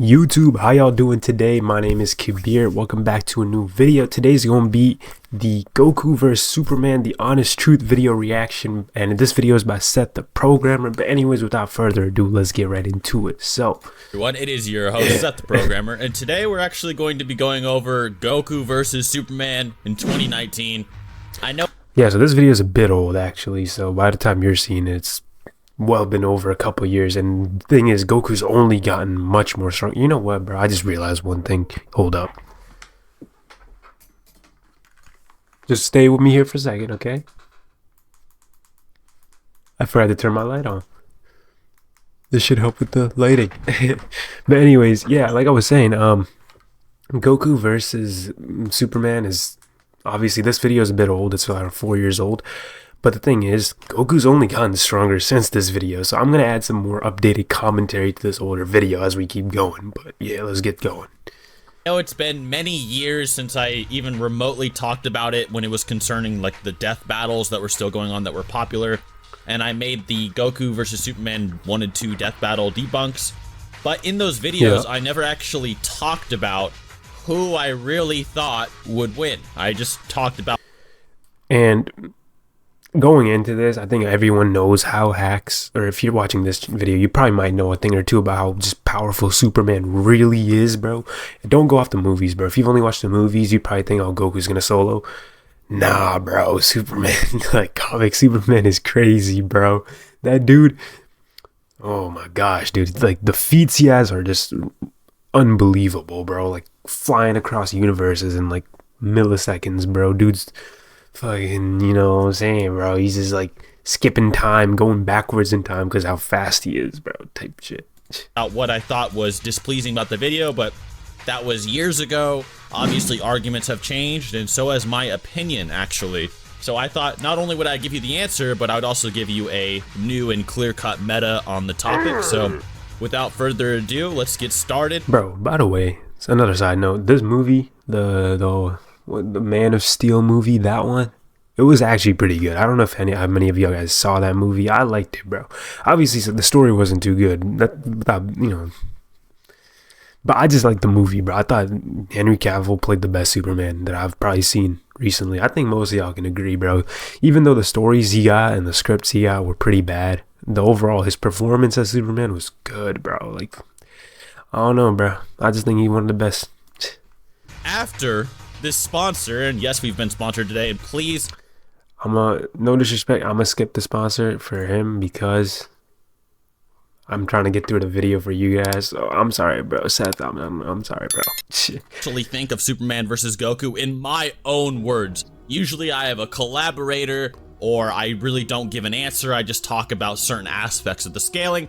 YouTube, how y'all doing today? My name is Kabir. Welcome back to a new video. Today's gonna be the Goku vs Superman, the honest truth video reaction, and this video is by Seth the Programmer. But anyways, without further ado, let's get right into it. So everyone, it is your host Seth the Programmer, and today we're actually going to be going over Goku vs Superman in 2019. I know. Yeah, so this video is a bit old actually, so by the time you're seeing it, it's well been over a couple years, and the thing is, Goku's only gotten much more strong. You know what, bro? I just realized one thing. Hold up. Just stay with me here for a second, okay? I forgot to turn my light on. This should help with the lighting. But anyways, yeah, like I was saying, Goku versus Superman is obviously, this video is a bit old. It's around 4 years old. But the thing is, Goku's only gotten stronger since this video, so I'm going to add some more updated commentary to this older video as we keep going. But yeah, let's get going. I know it's been many years since I even remotely talked about it when it was concerning like the death battles that were still going on that were popular. And I made the Goku versus Superman 1 and 2 death battle debunks. But in those videos, I never actually talked about who I really thought would win. I just talked about... And going into this, I think everyone knows how hacks, or if you're watching this video, you probably might know a thing or two about how just powerful Superman really is, bro. And don't go off the movies, bro. If you've only watched the movies, you probably think, oh, Goku's gonna solo. Nah, bro. Superman, like comic Superman is crazy, bro. That dude, oh my gosh, dude. Like the feats he has are just unbelievable, bro. Like flying across universes in like milliseconds, bro. Dude's fucking, you know what I'm saying, bro? He's just like skipping time, going backwards in time because how fast he is, bro, type shit. What I thought was displeasing about the video, but that was years ago. Obviously, arguments have changed, and so has my opinion, actually. So I thought not only would I give you the answer, but I would also give you a new and clear-cut meta on the topic. So without further ado, let's get started. Bro, by the way, it's another side note. This movie, the Man of Steel movie, that one, it was actually pretty good. I don't know if how many of you guys saw that movie. I liked it, bro. Obviously, the story wasn't too good. But I just liked the movie, bro. I thought Henry Cavill played the best Superman that I've probably seen recently. I think most of y'all can agree, bro. Even though the stories he got and the scripts he got were pretty bad, his performance as Superman was good, bro. Like, I don't know, bro. I just think he's one of the best. After this sponsor, and yes, we've been sponsored today, and please, no disrespect, I'm gonna skip the sponsor for him because I'm trying to get through the video for you guys. So I'm sorry, bro. Seth, I'm sorry, bro. actually think of Superman versus Goku in my own words. Usually I have a collaborator, or I really don't give an answer. I just talk about certain aspects of the scaling.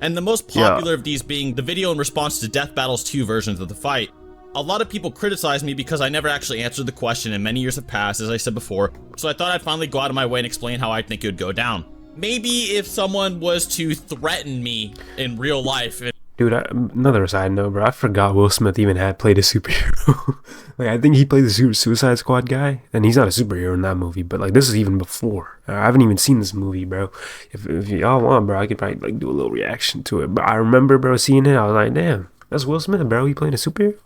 And the most popular of these being the video in response to Death Battle's 2 versions of the fight. A lot of people criticize me because I never actually answered the question, and many years have passed, as I said before, so I thought I'd finally go out of my way and explain how I think it would go down. Maybe if someone was to threaten me in real life... Dude, another side note, bro, I forgot Will Smith even had played a superhero. Like, I think he played the Suicide Squad guy, and he's not a superhero in that movie, but like, this is even before. I haven't even seen this movie, bro. If y'all want, bro, I could probably like do a little reaction to it. But I remember, bro, seeing it, I was like, damn, that's Will Smith, bro. He playing a superhero?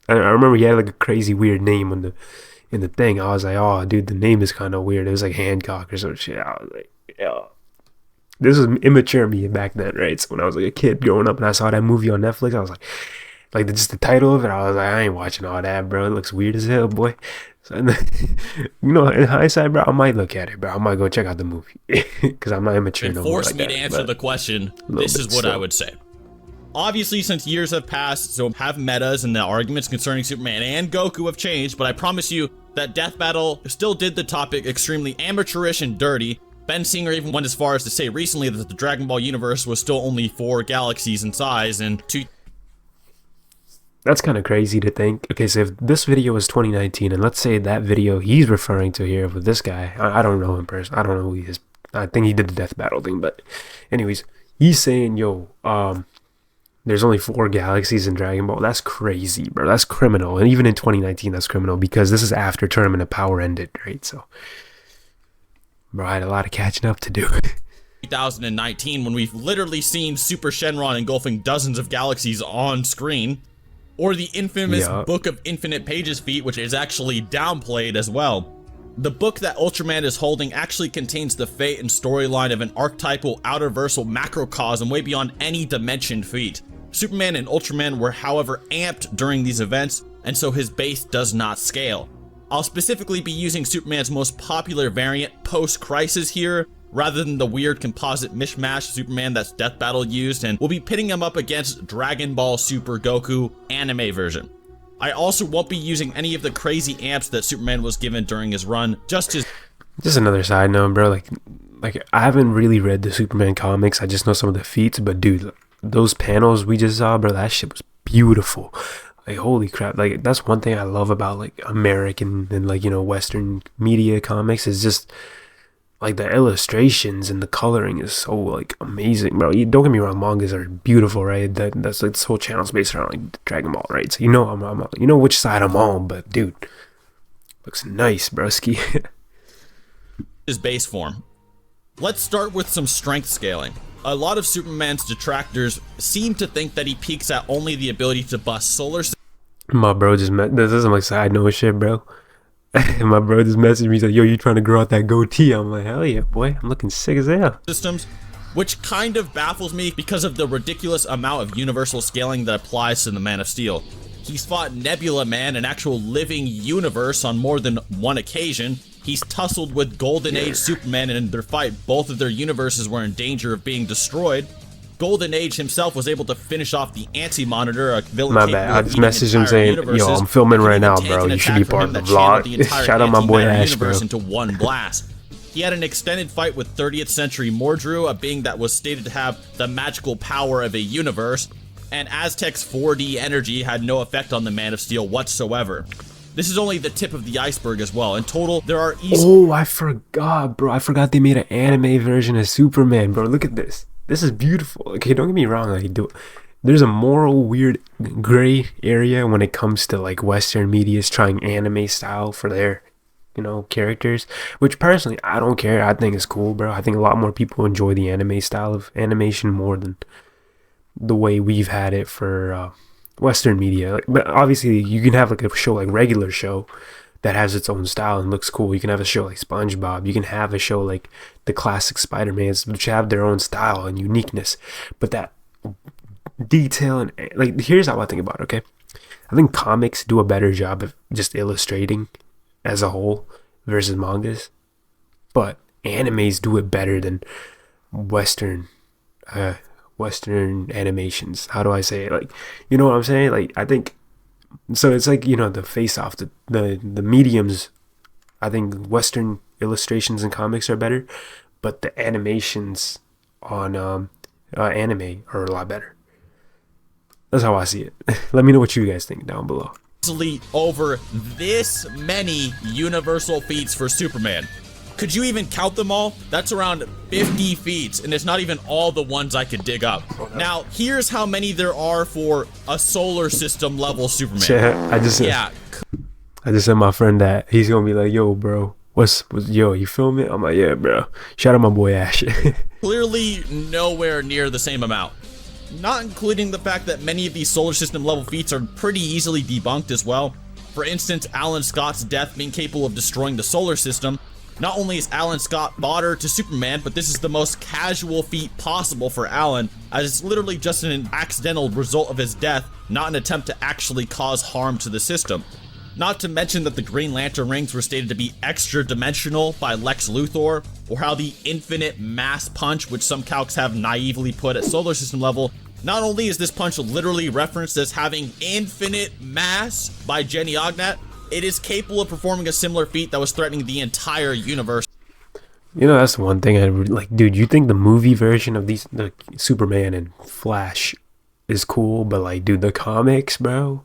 I remember he had like a crazy weird name in the thing. I was like, oh, dude, the name is kind of weird. It was like Hancock or some shit. I was like, yeah. This was immature me back then, right? So when I was like a kid growing up and I saw that movie on Netflix, I was like just the title of it, I was like, I ain't watching all that, bro. It looks weird as hell, boy. So, you know, in hindsight, bro, I might look at it, bro. I might go check out the movie because I'm not immature no more. Force me to answer the question. This is what I would say. Obviously, since years have passed, so have metas and the arguments concerning Superman and Goku have changed, but I promise you that Death Battle still did the topic extremely amateurish and dirty. Ben Singer even went as far as to say recently that the Dragon Ball universe was still only 4 galaxies in size and 2... That's kind of crazy to think. Okay, so if this video was 2019, and let's say that video he's referring to here with this guy, I don't know him personally. I don't know who he is. I think he did the Death Battle thing, but anyways, he's saying, yo, there's only 4 galaxies in Dragon Ball. That's crazy, bro. That's criminal. And even in 2019, that's criminal because this is after Tournament of Power ended, right? So, bro, I had a lot of catching up to do. 2019 when we've literally seen Super Shenron engulfing dozens of galaxies on screen, or the infamous Book of Infinite Pages feat, which is actually downplayed as well. The book that Ultraman is holding actually contains the fate and storyline of an archetypal outerversal macrocosm way beyond any dimension feat. Superman and Ultraman were however amped during these events, and so his base does not scale. I'll specifically be using Superman's most popular variant post-Crisis here, rather than the weird composite mishmash Superman that's Death Battle used, and we'll be pitting him up against Dragon Ball Super Goku anime version. I also won't be using any of the crazy amps that Superman was given during his run, just another side note, bro. Like I haven't really read the Superman comics. I just know some of the feats, but dude, those panels we just saw, bro, that shit was beautiful. Like, holy crap. Like, that's one thing I love about like American and like, you know, Western media comics is just like the illustrations and the coloring is so like amazing, bro. Don't get me wrong, mangas are beautiful, right? That's like this whole channel's based around like Dragon Ball, right? So you know I'm you know which side I'm on, but dude, looks nice, broski. his base form. Let's start with some strength scaling. A lot of Superman's detractors seem to think that he peaks at only the ability to bust solar systems. My bro just this is like side note shit, bro. My bro just messaged me, he's like, yo, you trying to grow out that goatee? I'm like, hell yeah, boy, I'm looking sick as hell. Systems, which kind of baffles me because of the ridiculous amount of universal scaling that applies to the Man of Steel. He's fought Nebula Man, an actual living universe, on more than one occasion. He's tussled with Golden Age Superman, and in their fight, both of their universes were in danger of being destroyed. Golden Age himself was able to finish off the Anti-Monitor, a villain. My bad, I just messaged him saying, yo, I'm filming right now, bro. You should be part of the vlog. Shout out my boy Ash, bro. Into one blast. He had an extended fight with 30th Century Mordru, a being that was stated to have the magical power of a universe, and Aztec's 4D energy had no effect on the Man of Steel whatsoever. This is only the tip of the iceberg as well. In total, there are Oh, I forgot, bro. I forgot they made an anime version of Superman, bro. Look at this. This is beautiful. Okay, don't get me wrong. Like, there's a moral weird gray area when it comes to like Western media's trying anime style for their, you know, characters. Which personally, I don't care. I think it's cool, bro. I think a lot more people enjoy the anime style of animation more than the way we've had it for Western media. Like, but obviously, you can have like a show like Regular Show that has its own style and looks cool. You can have a show like SpongeBob. You can have a show like the classic Spider-Mans, which have their own style and uniqueness. But that detail and like, here's how I think about it, okay? I think comics do a better job of just illustrating as a whole versus mangas. But animes do it better than Western animations. How do I say it? Like, you know what I'm saying? Like, I think so. It's like, you know, the face off the mediums. I think Western illustrations and comics are better, but the animations on anime are a lot better. That's how I see it. Let me know what you guys think down below. Over this many universal feats for Superman. Could you even count them all? That's around 50 feats, and it's not even all the ones I could dig up. Now, here's how many there are for a solar system level Superman. I just sent my friend that. He's gonna be like, yo, bro, yo, you film it? I'm like, yeah, bro. Shout out my boy Ash. Clearly nowhere near the same amount. Not including the fact that many of these solar system level feats are pretty easily debunked as well. For instance, Alan Scott's death being capable of destroying the solar system. Not only is Alan Scott fodder to Superman, but this is the most casual feat possible for Alan, as it's literally just an accidental result of his death, not an attempt to actually cause harm to the system. Not to mention that the Green Lantern rings were stated to be extra-dimensional by Lex Luthor, or how the infinite mass punch, which some calcs have naively put at solar system level. Not only is this punch literally referenced as having infinite mass by Jenny Ognat, it is capable of performing a similar feat that was threatening the entire universe. You know, that's the one thing I like, dude. You think the movie version of these, the Superman and Flash, is cool, but like, dude, the comics, bro,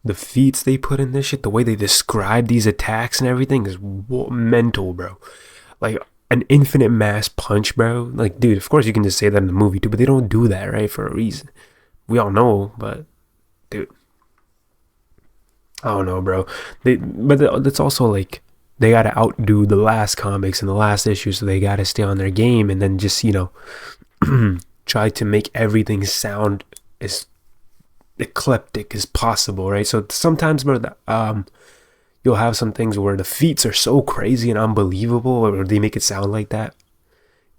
the feats they put in this shit, the way they describe these attacks and everything is mental, bro. Like an infinite mass punch, bro. Like, dude, of course you can just say that in the movie too, but they don't do that, right? For a reason. We all know, but dude, I don't know, bro. But that's also like, they gotta outdo the last comics and the last issue, so they gotta stay on their game, and then just, try to make everything sound as eclectic as possible, right? So sometimes, bro, you'll have some things where the feats are so crazy and unbelievable, or they make it sound like that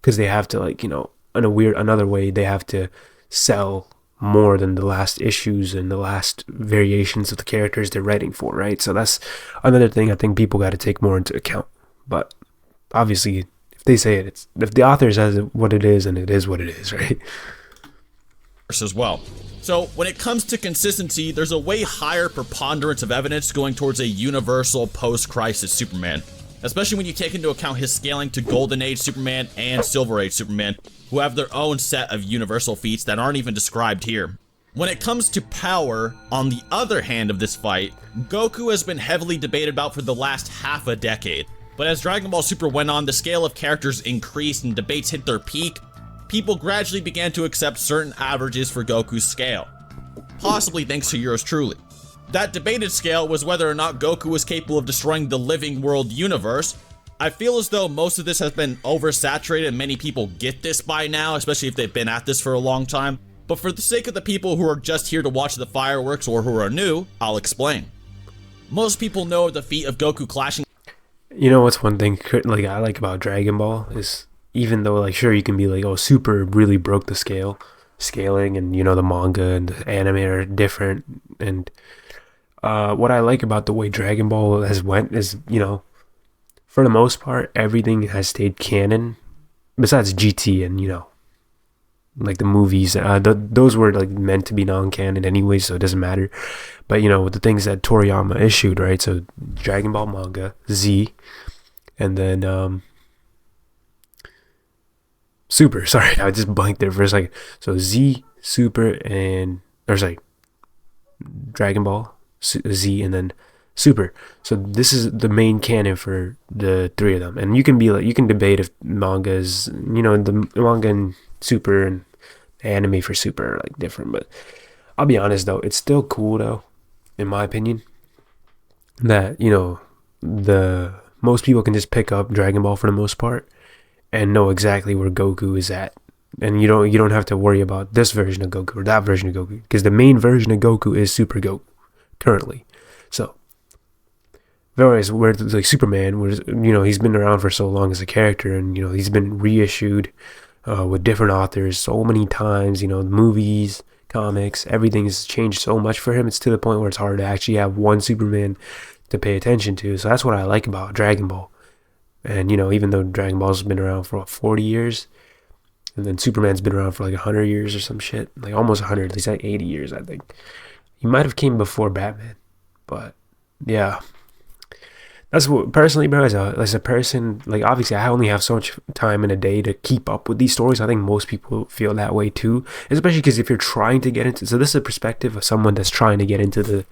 because they have to, like, in another way, they have to sell more than the last issues and the last variations of the characters they're writing for, right? So that's another thing I think people got to take more into account. But obviously, if they say it, if the author says it what it is, and it is what it is, right? As well. So when it comes to consistency, there's a way higher preponderance of evidence going towards a universal post-crisis Superman, especially when you take into account his scaling to Golden Age Superman and Silver Age Superman, who have their own set of universal feats that aren't even described here. When it comes to power, on the other hand of this fight, Goku has been heavily debated about for the last half a decade. But as Dragon Ball Super went on, the scale of characters increased and debates hit their peak. People gradually began to accept certain averages for Goku's scale, possibly thanks to yours truly. That debated scale was whether or not Goku was capable of destroying the living world universe. I feel as though most of this has been oversaturated and many people get this by now, especially if they've been at this for a long time. But for the sake of the people who are just here to watch the fireworks or who are new, I'll explain. Most people know the feat of Goku clashing. You know what's one thing like I like about Dragon Ball is, even though, like, sure, you can be like, oh, Super really broke the scaling, and the manga and the anime are different, and what I like about the way Dragon Ball has went is, for the most part, everything has stayed canon, besides GT and like the movies. Those were like meant to be non-canon anyway, so it doesn't matter. But with the things that Toriyama issued, right? So Dragon Ball manga, Z, and then Super. Sorry, I just blanked there for a second. So Z, Super, Dragon Ball, Z, and then Super. So this is the main canon for the three of them. And you can debate if manga is, the manga and Super and anime for Super are like different. But I'll be honest though, it's still cool though, in my opinion, that the most people can just pick up Dragon Ball for the most part and know exactly where Goku is at, and you don't have to worry about this version of Goku or that version of Goku, because the main version of Goku is Super Goku currently. So, whereas where like Superman, where he's been around for so long as a character, and he's been reissued with different authors so many times. Movies, comics, everything's changed so much for him. It's to the point where it's hard to actually have one Superman to pay attention to. So that's what I like about Dragon Ball. And, even though Dragon Ball's been around for 40 years, and then Superman's been around for like 100 years or some shit, like almost 100, at least like 80 years, I think. He might have came before Batman, but yeah. That's what, personally, bro, as a person, like, obviously I only have so much time in a day to keep up with these stories. I think most people feel that way too, especially because if you're trying to get into, so this is a perspective of someone that's trying to get into the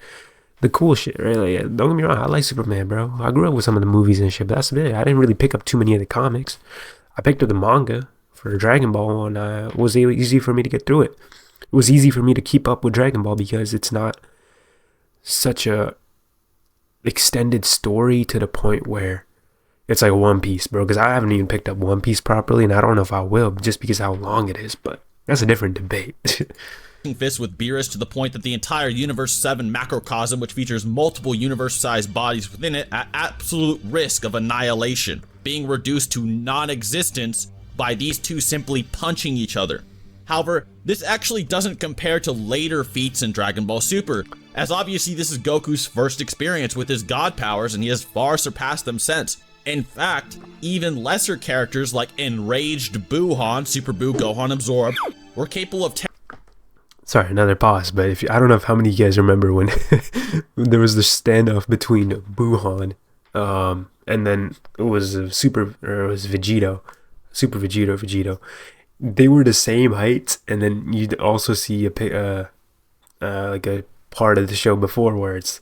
cool shit, right? Like, don't get me wrong, I like Superman, bro. I grew up with some of the movies and shit, but that's it. I didn't really pick up too many of the comics. I picked up the manga for Dragon Ball, and it was easy for me to get through it. It was easy for me to keep up with Dragon Ball because it's not such a extended story to the point where it's like One Piece, bro. Because I haven't even picked up One Piece properly, and I don't know if I will, just because how long it is. But that's a different debate. Fists with Beerus to the point that the entire Universe 7 macrocosm, which features multiple universe-sized bodies within it, at absolute risk of annihilation, being reduced to non-existence by these two simply punching each other. However, this actually doesn't compare to later feats in Dragon Ball Super, as obviously this is Goku's first experience with his god powers and he has far surpassed them since. In fact, even lesser characters like Enraged Buuhan, Super Buu, Gohan, and Zoroark were capable of Sorry, another pause, but I don't know how many of you guys remember when there was the standoff between Buuhan, and then it was Vegito, Super Vegito. They were the same height, and then you'd also see like a part of the show before where it's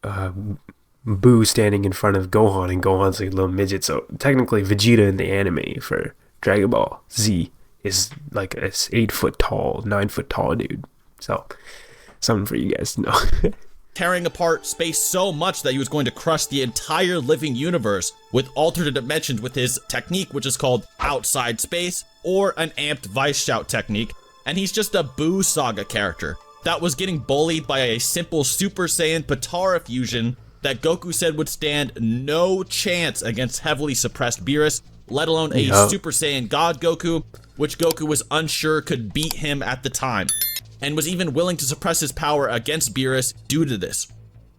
Buu standing in front of Gohan, and Gohan's like a little midget. So technically, Vegeta in the anime for Dragon Ball Z is like a 8 foot tall, 9 foot tall dude. So something for you guys to know. tearing apart space so much that he was going to crush the entire living universe with alternate dimensions with his technique, which is called outside space, or an amped vice shout technique. And he's just a Boo Saga character that was getting bullied by a simple Super Saiyan Potara fusion that Goku said would stand no chance against heavily suppressed Beerus, let alone a Super Saiyan God Goku, which Goku was unsure could beat him at the time, and was even willing to suppress his power against Beerus due to this.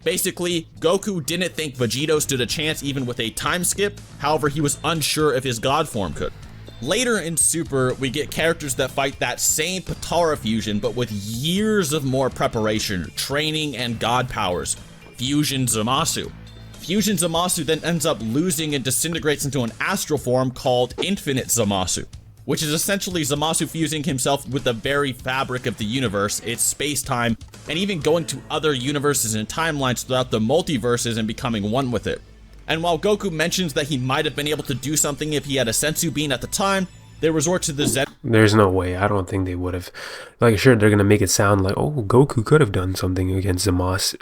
Basically, Goku didn't think Vegito stood a chance even with a time skip, however he was unsure if his God form could. Later in Super, we get characters that fight that same Potara fusion but with years of more preparation, training, and God powers. Fusion Zamasu. Fusion Zamasu then ends up losing and disintegrates into an astral form called Infinite Zamasu, which is essentially Zamasu fusing himself with the very fabric of the universe, its space-time, and even going to other universes and timelines throughout the multiverses and becoming one with it. And while Goku mentions that he might have been able to do something if he had a Senzu Bean at the time, they resort to the Zen. There's no way. I don't think they would have. Like, sure, they're gonna make it sound like, oh, Goku could have done something against Zamasu.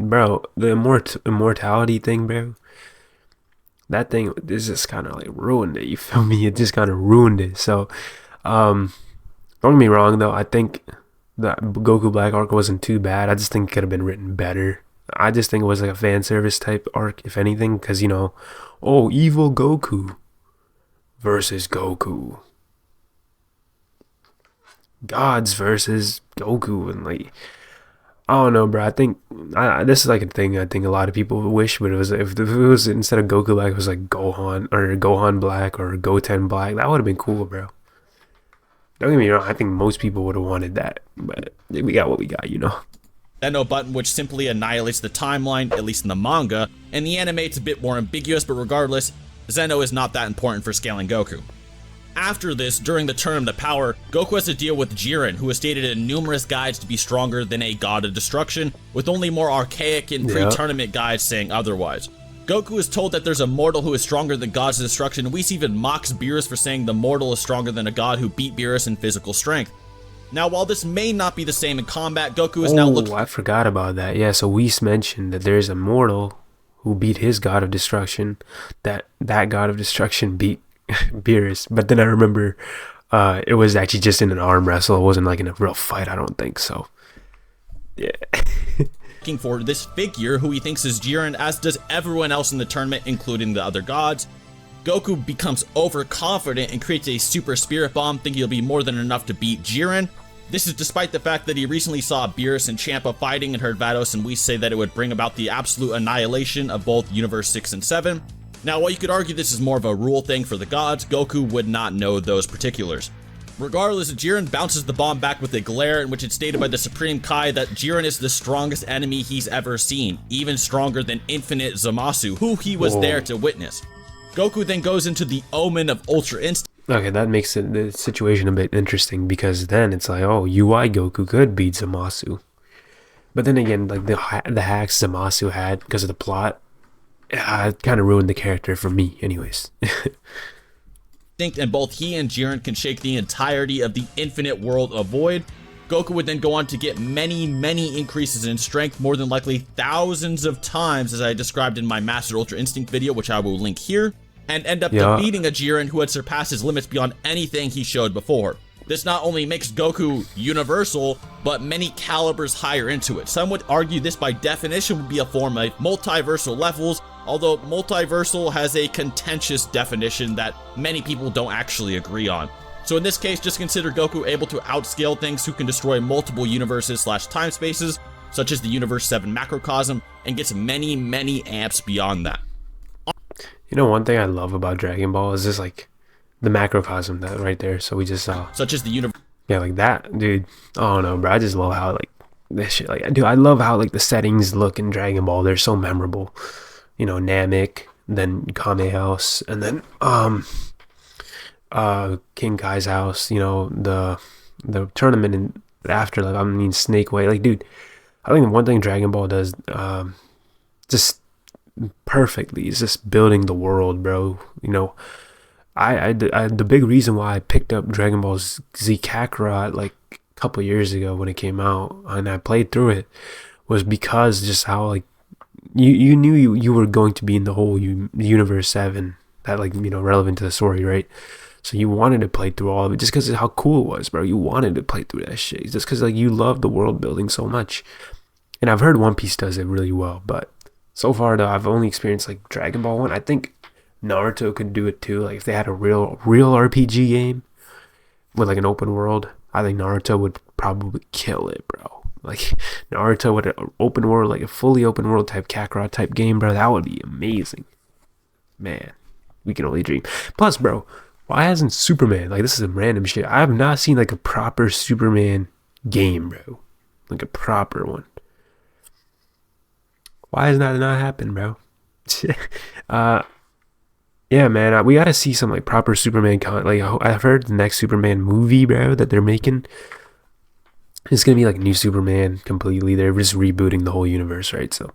Bro, the immortality thing, bro. That thing is just kind of like ruined it. You feel me? It just kind of ruined it. So, don't get me wrong though. I think that Goku Black arc wasn't too bad. I just think it could have been written better. I just think it was like a fan service type arc, if anything, because oh, evil Goku versus Goku, gods versus Goku, and like, I don't know, bro. I think this is like a thing I think a lot of people wish, but it was if it was instead of Goku Black, it was like Gohan or Gohan Black or Goten Black. That would have been cool, bro. Don't get me wrong. I think most people would have wanted that, but we got what we got, Zeno button, which simply annihilates the timeline, at least in the manga, and the anime it's a bit more ambiguous, but regardless, Zeno is not that important for scaling Goku. After this, during the Tournament of Power, Goku has to deal with Jiren, who is stated in numerous guides to be stronger than a God of Destruction, with only more archaic and pre-tournament guides saying otherwise. Goku is told that there's a mortal who is stronger than Gods of Destruction, and Whis even mocks Beerus for saying the mortal is stronger than a god who beat Beerus in physical strength. Now, while this may not be the same in combat, Goku is now looking... I forgot about that. Yeah, so Whis mentioned that there's a mortal who beat his God of Destruction, that God of Destruction beat Beerus. But then I remember it was actually just in an arm wrestle. It wasn't like in a real fight, I don't think so. Yeah. Looking for this figure who he thinks is Jiren, as does everyone else in the tournament, including the other gods. Goku becomes overconfident and creates a super spirit bomb, thinking he'll be more than enough to beat Jiren. This is despite the fact that he recently saw Beerus and Champa fighting and heard Vados and Whis say that it would bring about the absolute annihilation of both Universe 6 and 7. Now, while you could argue this is more of a rule thing for the gods, Goku would not know those particulars. Regardless, Jiren bounces the bomb back with a glare in which it's stated by the Supreme Kai that Jiren is the strongest enemy he's ever seen, even stronger than Infinite Zamasu, who he was there to witness. Goku then goes into the Omen of Ultra Instinct. Okay, that makes the situation a bit interesting, because then it's like, oh, UI Goku could beat Zamasu. But then again, like the hacks Zamasu had because of the plot, it kind of ruined the character for me anyways. And both he and Jiren can shake the entirety of the infinite world of Void. Goku would then go on to get many increases in strength, more than likely thousands of times, as I described in my Master Ultra Instinct video, which I will link here, and end up defeating a Jiren who had surpassed his limits beyond anything he showed before. This not only makes Goku universal, but many calibers higher into it. Some would argue this by definition would be a form of multiversal levels, although multiversal has a contentious definition that many people don't actually agree on. So in this case, just consider Goku able to outscale things who can destroy multiple universes / time spaces, such as the Universe 7 macrocosm, and gets many amps beyond that. One thing I love about Dragon Ball is just like the macrocosm that right there. So we just saw, such as the universe. Yeah, like that, dude. I don't know, bro. I just love how like this shit. Like, dude, I love how like the settings look in Dragon Ball. They're so memorable. Namek, then Kame House, and then King Kai's house. The tournament in the afterlife. I mean, Snake Way. Like, dude, I think one thing Dragon Ball does just perfectly is just building the world, bro. The big reason why I picked up Dragon Ball Z Kakarot like a couple years ago when it came out and I played through it was because just how like you knew you were going to be in the whole universe 7 that like relevant to the story, right? So you wanted to play through all of it just because of how cool it was, bro. You wanted to play through that shit just because like you love the world building so much. And I've heard One Piece does it really well, but so far though I've only experienced like Dragon Ball 1. I think Naruto could do it too. Like if they had a real RPG game with like an open world, I think Naruto would probably kill it, bro. Like Naruto with an open world, like a fully open world type Kakarot type game, bro. That would be amazing. Man, we can only dream. Plus, bro, why hasn't Superman, like this is some random shit, I have not seen like a proper Superman game, bro. Like a proper one. Why has that not happened, bro? Yeah, man, we gotta see some like proper Superman like I've heard the next Superman movie, bro, that they're making. It's gonna be like new Superman completely. They're just rebooting the whole universe, right? So,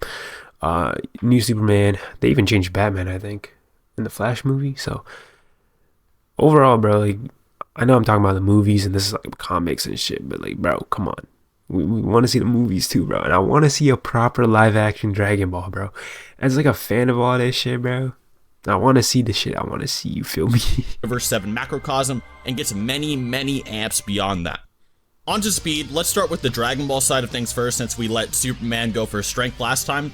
new Superman. They even changed Batman, I think, in the Flash movie. So, overall, bro, like I know I'm talking about the movies and this is like comics and shit, but like, bro, come on. We want to see the movies too, bro. And I want to see a proper live action Dragon Ball, bro. As like a fan of all this shit, bro, I want to see the shit. I want to see, you feel me? Universe 7 macrocosm and gets many, many amps beyond that. On to speed, let's start with the Dragon Ball side of things first since we let Superman go for strength last time.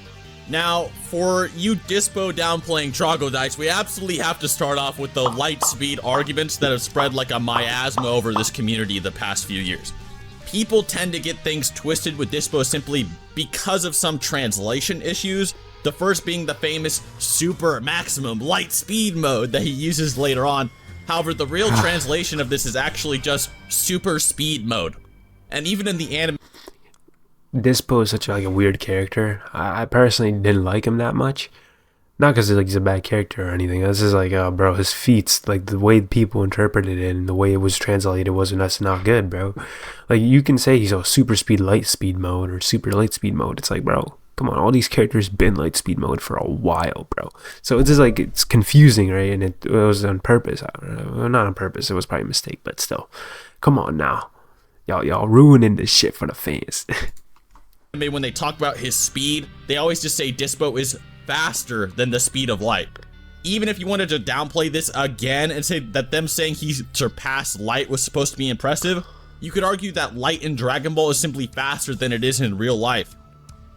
Now, for you Dispo downplaying troglodytes, we absolutely have to start off with the light speed arguments that have spread like a miasma over this community the past few years. People tend to get things twisted with Dispo simply because of some translation issues, the first being the famous super maximum light speed mode that he uses later on. However, the real translation of this is actually just super speed mode. And even in the anime, Dispo is such like a weird character. I personally didn't like him that much. Not because like he's a bad character or anything. This is like, bro, his feats, like the way people interpreted it and the way it was translated wasn't that's not good, bro. Like you can say he's a super speed light speed mode or super light speed mode. It's like, bro, come on, all these characters been light speed mode for a while, bro. So it's just like it's confusing, right? And it was on purpose. Not on purpose. It was probably a mistake, but still, come on now, y'all ruining this shit for the fans. when they talk about his speed, they always just say Dispo is faster than the speed of light. Even if you wanted to downplay this again and say that them saying he surpassed light was supposed to be impressive, you could argue that light in Dragon Ball is simply faster than it is in real life.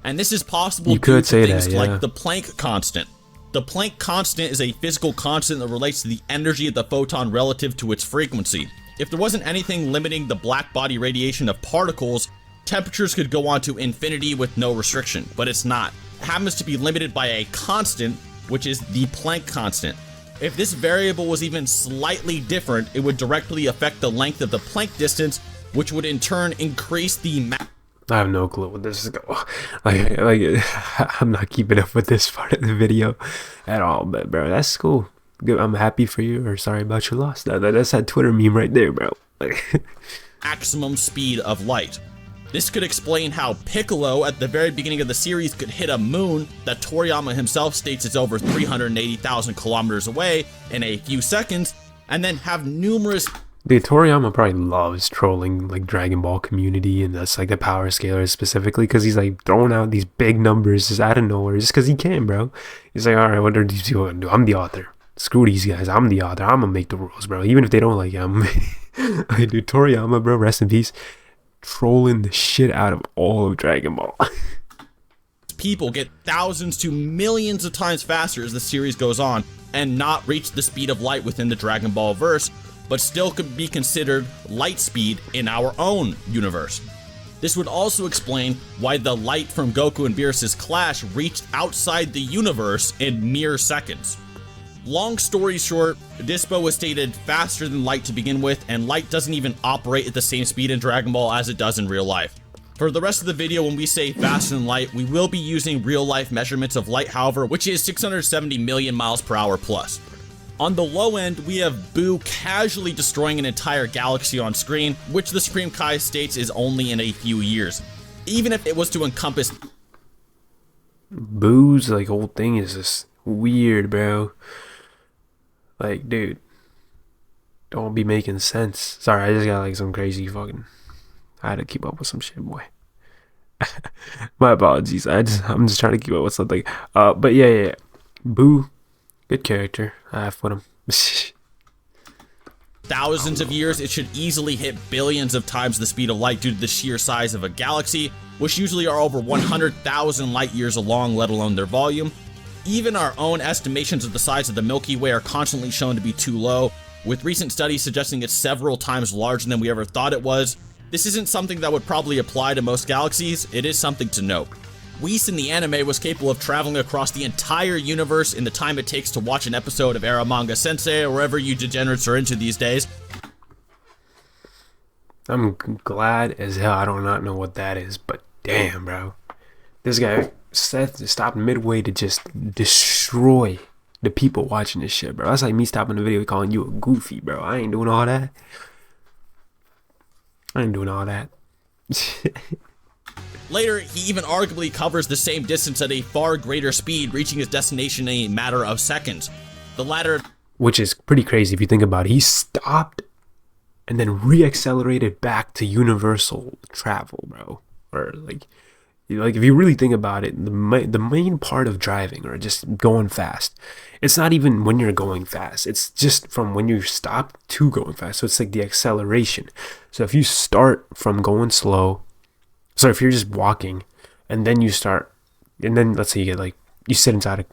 And this is possible due to things like the Planck constant. The Planck constant is a physical constant that relates to the energy of the photon relative to its frequency. If there wasn't anything limiting the black body radiation of particles, temperatures could go on to infinity with no restriction, but it's not. It happens to be limited by a constant, which is the Planck constant. If this variable was even slightly different, it would directly affect the length of the Planck distance, which would in turn increase the I have no clue what this is going. I'm not keeping up with this part of the video at all. But bro, that's cool. Good. I'm happy for you, or sorry about your loss. That's that Twitter meme right there, bro. maximum speed of light. This could explain how Piccolo at the very beginning of the series could hit a moon that Toriyama himself states is over 380,000 kilometers away in a few seconds, and then have numerous... Dude, Toriyama probably loves trolling like Dragon Ball community and that's like the power scalers specifically because he's like throwing out these big numbers just out of nowhere just because he can, bro. He's like, all right, what are these people gonna do? I'm the author. Screw these guys. I'm the author. I'm gonna make the rules, bro. Even if they don't like him. Dude, Toriyama, bro, rest in peace. Trolling the shit out of all of Dragon Ball. People get thousands to millions of times faster as the series goes on and not reach the speed of light within the Dragon Ball verse, but still could be considered light speed in our own universe. This would also explain why the light from Goku and Beerus's clash reached outside the universe in mere seconds. Long story short, Dispo was stated faster than light to begin with, and light doesn't even operate at the same speed in Dragon Ball as it does in real life. For the rest of the video, when we say faster than light, we will be using real life measurements of light, however, which is 670 million miles per hour plus. On the low end, we have Boo casually destroying an entire galaxy on screen, which the Supreme Kai states is only in a few years. Even if it was to encompass... Boo's like whole thing is just weird, bro. Like, dude, don't be making sense. Sorry, I just got like some crazy fucking... I had to keep up with some shit, boy. My apologies. I'm just trying to keep up with something. But yeah. Boo, good character. I have with him. Thousands of years, it should easily hit billions of times the speed of light due to the sheer size of a galaxy, which usually are over 100,000 light years long, let alone their volume. Even our own estimations of the size of the Milky Way are constantly shown to be too low, with recent studies suggesting it's several times larger than we ever thought it was. This isn't something that would probably apply to most galaxies, it is something to note. Whis in the anime was capable of traveling across the entire universe in the time it takes to watch an episode of Era Manga Sensei or wherever you degenerates are into these days. I'm glad as hell I do not know what that is, but damn, bro. This guy stopped midway to just destroy the people watching this shit, bro. That's like me stopping the video calling you a goofy, bro. I ain't doing all that. Later, he even arguably covers the same distance at a far greater speed, reaching his destination in a matter of seconds. The latter, which is pretty crazy if you think about it. He stopped and then re-accelerated back to universal travel, bro. Or like if you really think about it, the main part of driving or just going fast, it's not even when you're going fast. It's just from when you stop to going fast. So it's like the acceleration. So if you start from going slow, so if you're just walking and then you start, and then let's say you sit inside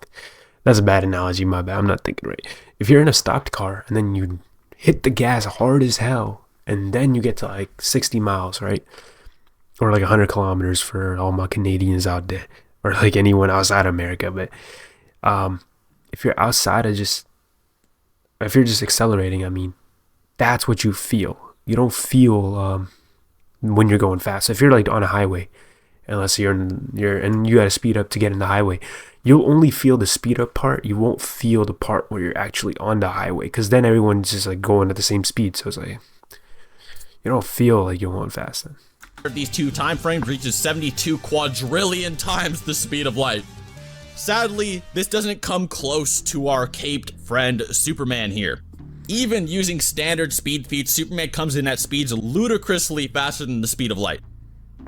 that's a bad analogy, my bad, I'm not thinking right. If you're in a stopped car and then you hit the gas hard as hell and then you get to like 60 miles, right? Or like 100 kilometers for all my Canadians out there, or like anyone outside America. But if you're if you're just accelerating, I mean, that's what you feel. You don't feel when you're going fast. So if you're like on a highway, unless and you gotta speed up to get in the highway, you'll only feel the speed up part. You won't feel the part where you're actually on the highway, because then everyone's just like going at the same speed. So it's like you don't feel like you're going fast then. These two time frames reaches 72 quadrillion times the speed of light. Sadly, this doesn't come close to our caped friend Superman here. Even using standard speed feats, Superman comes in at speeds ludicrously faster than the speed of light.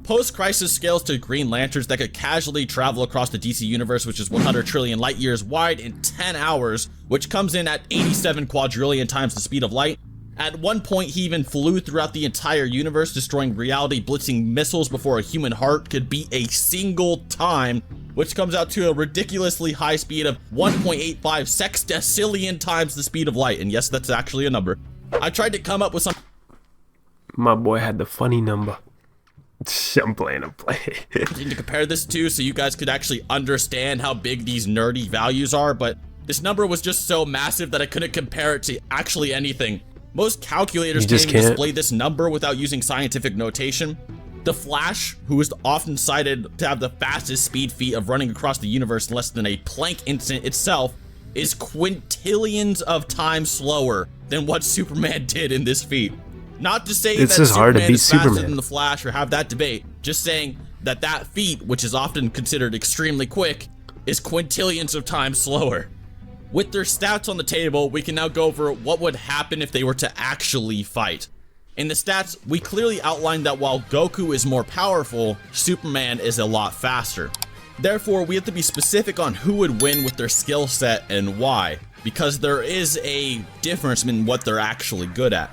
Post-crisis scales to Green Lanterns that could casually travel across the DC universe, which is 100 trillion light years wide, in 10 hours, which comes in at 87 quadrillion times the speed of light. At one point, he even flew throughout the entire universe, destroying reality blitzing missiles before a human heart could beat a single time, which comes out to a ridiculously high speed of 1.85 sextillion times the speed of light. And yes, that's actually a number. I tried to come up with some... My boy had the funny number. I'm playing. to compare this to, so you guys could actually understand how big these nerdy values are, but this number was just so massive that I couldn't compare it to actually anything. Most calculators can't even display this number without using scientific notation. The Flash, who is often cited to have the fastest speed feat of running across the universe in less than a Planck instant itself, is quintillions of times slower than what Superman did in this feat. Not to say that Superman is faster than the Flash or have that debate, just saying that that feat, which is often considered extremely quick, is quintillions of times slower. With their stats on the table, we can now go over what would happen if they were to actually fight. In the stats, we clearly outlined that while Goku is more powerful, Superman is a lot faster. Therefore, we have to be specific on who would win with their skill set and why, because there is a difference in what they're actually good at.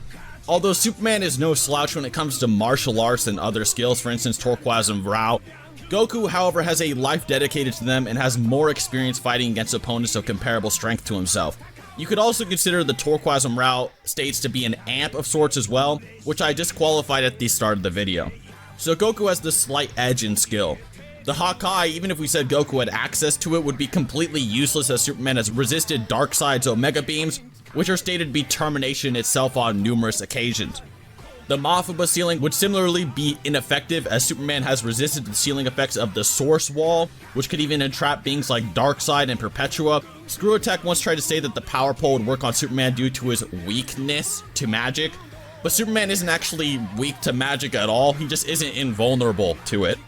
Although Superman is no slouch when it comes to martial arts and other skills, for instance Turquoise and Rao, Goku, however, has a life dedicated to them and has more experience fighting against opponents of comparable strength to himself. You could also consider the Turquoise and Rao states to be an amp of sorts as well, which I disqualified at the start of the video. So Goku has this slight edge in skill. The Hakai, even if we said Goku had access to it, would be completely useless as Superman has resisted Darkseid's Omega Beams, which are stated to be termination itself on numerous occasions. The Mafaba ceiling would similarly be ineffective as Superman has resisted the ceiling effects of the Source Wall, which could even entrap beings like Darkseid and Perpetua. Screw Attack once tried to say that the Power Pole would work on Superman due to his weakness to magic, but Superman isn't actually weak to magic at all, he just isn't invulnerable to it.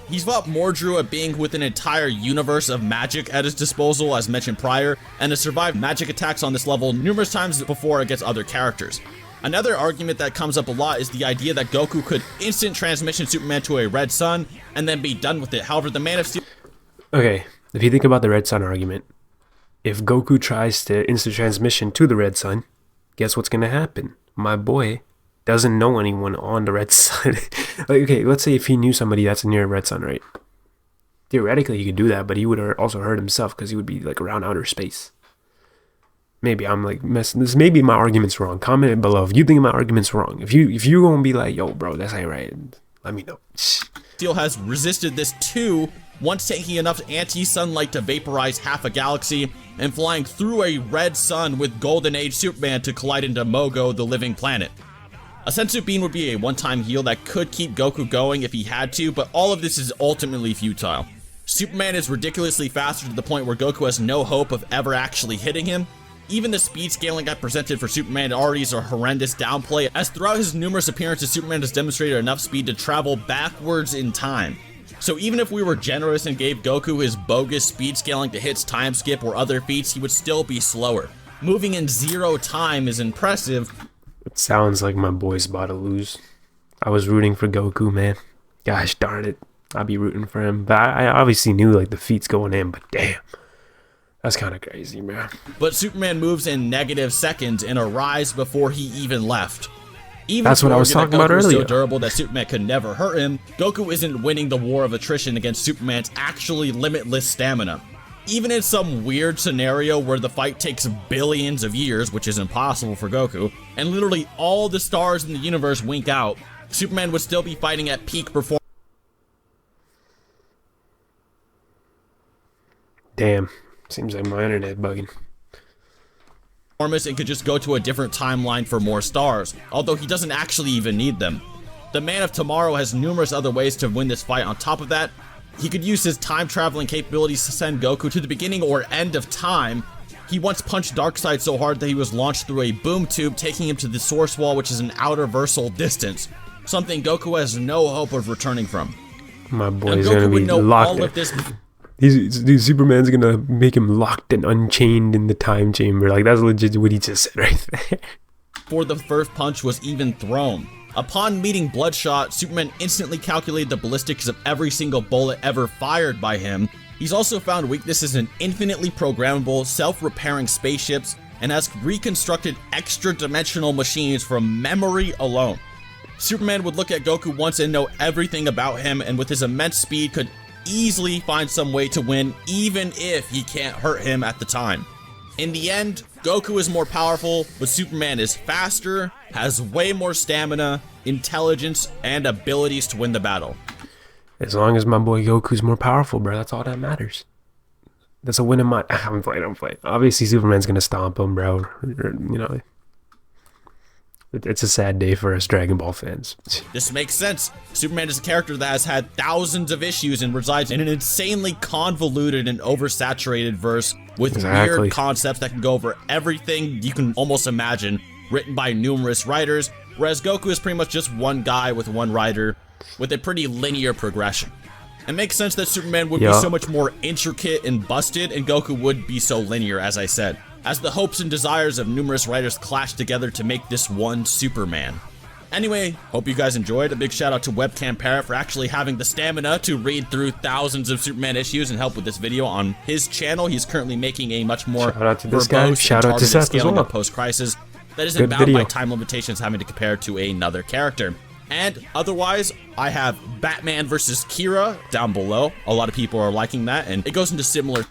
He's fought Mordru, a being with an entire universe of magic at his disposal, as mentioned prior, and has survived magic attacks on this level numerous times before against other characters. Another argument that comes up a lot is the idea that Goku could instant transmission Superman to a red sun and then be done with it. However, the Man of Steel... Okay, if you think about the red sun argument, if Goku tries to instant transmission to the red sun, guess what's gonna happen? My boy doesn't know anyone on the red sun. Like, okay, let's say if he knew somebody that's near a red sun, right? Theoretically, he could do that, but he would also hurt himself because he would be like around outer space. Maybe I'm like messing this. Maybe my argument's wrong. Comment it below if you think my argument's wrong. If you're gonna be like, yo, bro, that's ain't right, let me know. Steel has resisted this too, once taking enough anti-sunlight to vaporize half a galaxy and flying through a red sun with Golden Age Superman to collide into Mogo, the living planet. A sensu bean would be a one-time heal that could keep Goku going if he had to, but all of this is ultimately futile. Superman is ridiculously faster to the point where Goku has no hope of ever actually hitting him. Even the speed scaling I presented for Superman already is a horrendous downplay, as throughout his numerous appearances, Superman has demonstrated enough speed to travel backwards in time. So even if we were generous and gave Goku his bogus speed scaling to hits time skip or other feats, he would still be slower. Moving in 0 time is impressive. It sounds like my boy's about to lose. I was rooting for Goku, man. Gosh darn it. I'd be rooting for him. But I obviously knew like the feats going in, but damn. That's kind of crazy, man. But Superman moves in negative seconds and arrives before he even left. Even that's what I was talking about earlier. So durable that Superman could never hurt him, Goku isn't winning the war of attrition against Superman's actually limitless stamina. Even in some weird scenario where the fight takes billions of years, which is impossible for Goku, and literally all the stars in the universe wink out, Superman would still be fighting at peak performance. Damn. Seems like my internet bugging. And could just go to a different timeline for more stars, although he doesn't actually even need them. The Man of Tomorrow has numerous other ways to win this fight. On top of that, he could use his time-traveling capabilities to send Goku to the beginning or end of time. He once punched Darkseid so hard that he was launched through a boom tube, taking him to the Source Wall, which is an outer-versal distance, something Goku has no hope of returning from. My boy's gonna be locked. Dude, Superman's gonna make him locked and unchained in the time chamber. Like, that's legit what he just said right there. Before the first punch was even thrown. Upon meeting Bloodshot, Superman instantly calculated the ballistics of every single bullet ever fired by him. He's also found weaknesses in infinitely programmable, self-repairing spaceships, and has reconstructed extra-dimensional machines from memory alone. Superman would look at Goku once and know everything about him, and with his immense speed could easily find some way to win, even if he can't hurt him at the time. In the end, Goku is more powerful, but Superman is faster, has way more stamina, intelligence, and abilities to win the battle. As long as my boy Goku's more powerful, bro, that's all that matters. That's a win in my... I'm playing. Obviously, Superman's gonna stomp him, bro. You know... It's a sad day for us Dragon Ball fans. This makes sense. Superman is a character that has had thousands of issues and resides in an insanely convoluted and oversaturated verse with weird concepts that can go over everything you can almost imagine, written by numerous writers, whereas Goku is pretty much just one guy with one writer with a pretty linear progression. It makes sense that Superman would be so much more intricate and busted, and Goku would be so linear, as I said, as the hopes and desires of numerous writers clash together to make this one Superman. Anyway, hope you guys enjoyed. A big shout out to Webcam Parrot for actually having the stamina to read through thousands of Superman issues and help with this video on his channel. He's currently making a much more verbose shout out to Seth as well. Post-crisis that isn't bound by time limitations having to compare to another character. And otherwise, I have Batman versus Kira down below. A lot of people are liking that, and it goes into similar...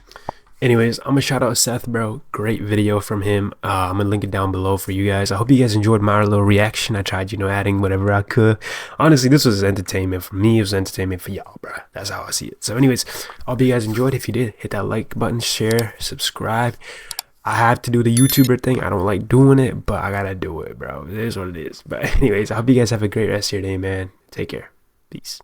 Anyways, I'm gonna shout out Seth, bro. Great video from him. I'm gonna link it down below for you guys. I hope you guys enjoyed my little reaction. I tried, adding whatever I could. Honestly, this was entertainment for me. It was entertainment for y'all, bro. That's how I see it. So anyways, I hope you guys enjoyed. If you did, hit that like button, share, subscribe. I have to do the YouTuber thing. I don't like doing it, but I gotta do it, bro. It is what it is. But anyways, I hope you guys have a great rest of your day, man. Take care. Peace.